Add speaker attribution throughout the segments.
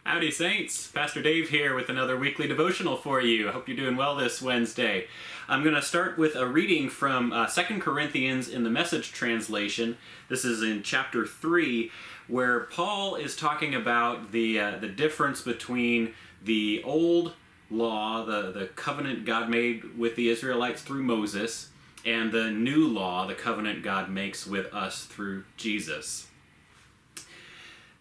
Speaker 1: Howdy Saints, Pastor Dave here with another weekly devotional for you. I hope you're doing well this Wednesday. I'm going to start with a reading from 2 Corinthians in the Message translation. This is in chapter 3, where Paul is talking about the difference between the old law, the covenant God made with the Israelites through Moses, and the new law, the covenant God makes with us through Jesus.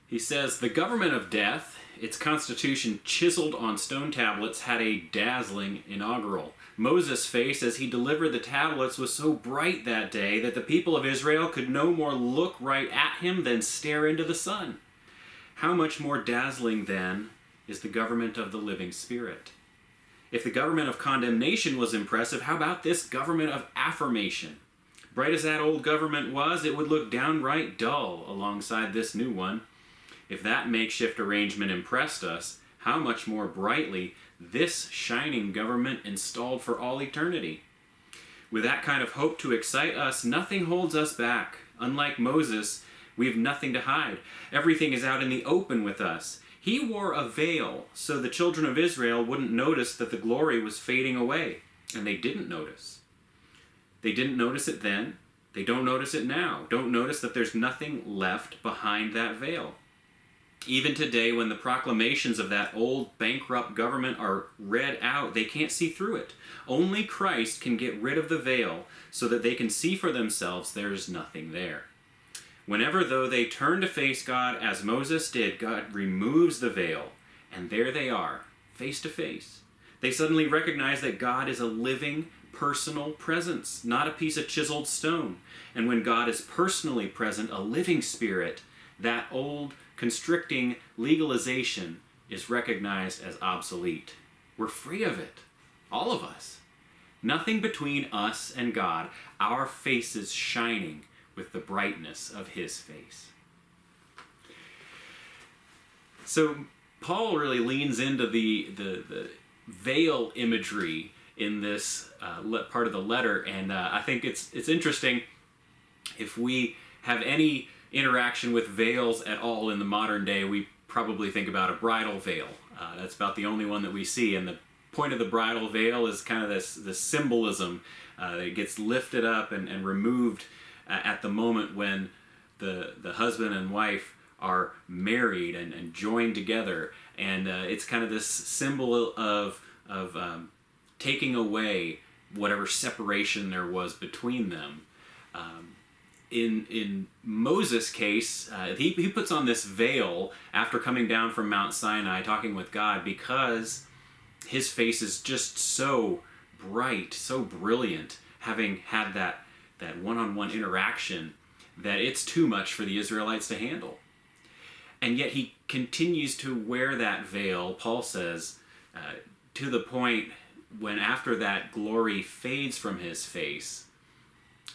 Speaker 1: He says, "The government of death, its constitution chiseled on stone tablets, had a dazzling inaugural. Moses' face as he delivered the tablets was so bright that day that the people of Israel could no more look right at him than stare into the sun. How much more dazzling, then, is the government of the living Spirit? If the government of condemnation was impressive, how about this government of affirmation? Bright as that old government was, it would look downright dull alongside this new one. If that makeshift arrangement impressed us, how much more brightly this shining government installed for all eternity. With that kind of hope to excite us, nothing holds us back. Unlike Moses, we have nothing to hide. Everything is out in the open with us. He wore a veil so the children of Israel wouldn't notice that the glory was fading away, and they didn't notice. They didn't notice it then. They don't notice it now. Don't notice that there's nothing left behind that veil. Even today, when the proclamations of that old bankrupt government are read out, they can't see through it. Only Christ can get rid of the veil so that they can see for themselves there's nothing there. Whenever, though, they turn to face God as Moses did, God removes the veil, and there they are, face to face. They suddenly recognize that God is a living, personal presence, not a piece of chiseled stone. And when God is personally present, a living spirit, that old constricting legalization is recognized as obsolete. We're free of it, all of us. Nothing between us and God, our faces shining with the brightness of His face." So Paul really leans into the veil imagery in this part of the letter, and I think it's interesting. If we have any interaction with veils at all in the modern day, we probably think about a bridal veil. That's about the only one that we see, and the point of the bridal veil is kind of this symbolism that gets lifted up and removed at the moment when the husband and wife are married and joined together, and it's kind of this symbol of taking away whatever separation there was between them. In Moses' case, he puts on this veil after coming down from Mount Sinai talking with God, because his face is just so bright, so brilliant, having had that one-on-one interaction, that it's too much for the Israelites to handle. And yet he continues to wear that veil, Paul says, to the point when after that glory fades from his face,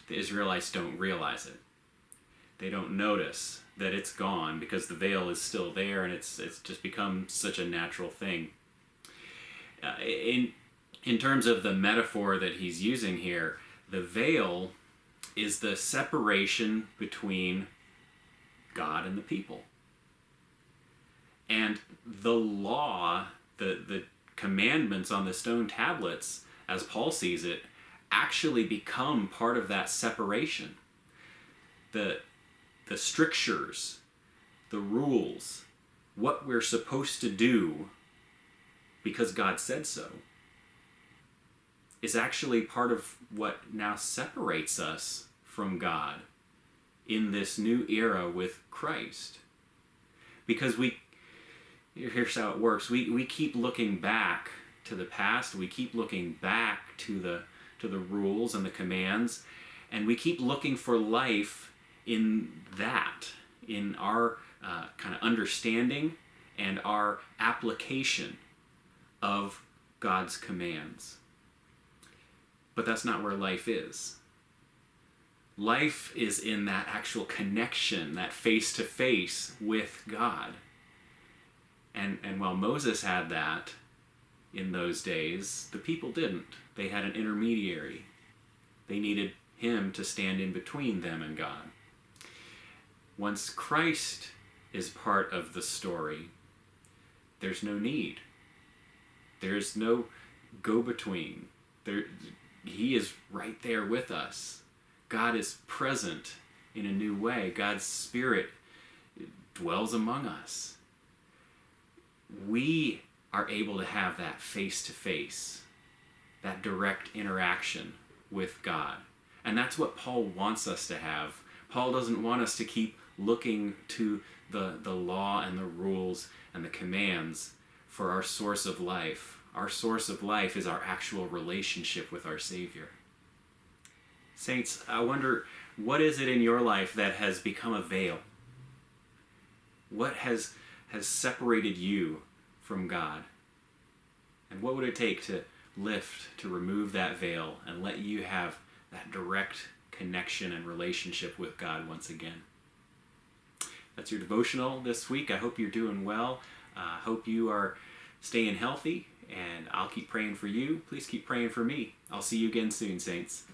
Speaker 1: the Israelites don't realize it. They don't notice that it's gone because the veil is still there, and it's just become such a natural thing. In terms of the metaphor that he's using here, the veil is the separation between God and the people. And the law, the commandments on the stone tablets, as Paul sees it, actually become part of that separation. The strictures, the rules, what we're supposed to do because God said so, is actually part of what now separates us from God in this new era with Christ. Because here's how it works. We keep looking back to the past. We keep looking back to the rules and the commands, and we keep looking for life in that, in our kind of understanding and our application of God's commands. But that's not where life is. Life is in that actual connection, that face-to-face with God. And while Moses had that in those days, the people didn't. They had an intermediary. They needed him to stand in between them and God. Once Christ is part of the story, there's no need. There's no go-between. He is right there with us. God is present in a new way. God's Spirit dwells among us. We are able to have that face-to-face, that direct interaction with God. And that's what Paul wants us to have. Paul doesn't want us to keep looking to the law and the rules and the commands for our source of life. Our source of life is our actual relationship with our Savior. Saints, I wonder, what is it in your life that has become a veil? What has separated you from God? And what would it take to lift, to remove that veil and let you have that direct connection and relationship with God once again? That's your devotional this week. I hope you're doing well. I hope you are staying healthy, and I'll keep praying for you. Please keep praying for me. I'll see you again soon, Saints.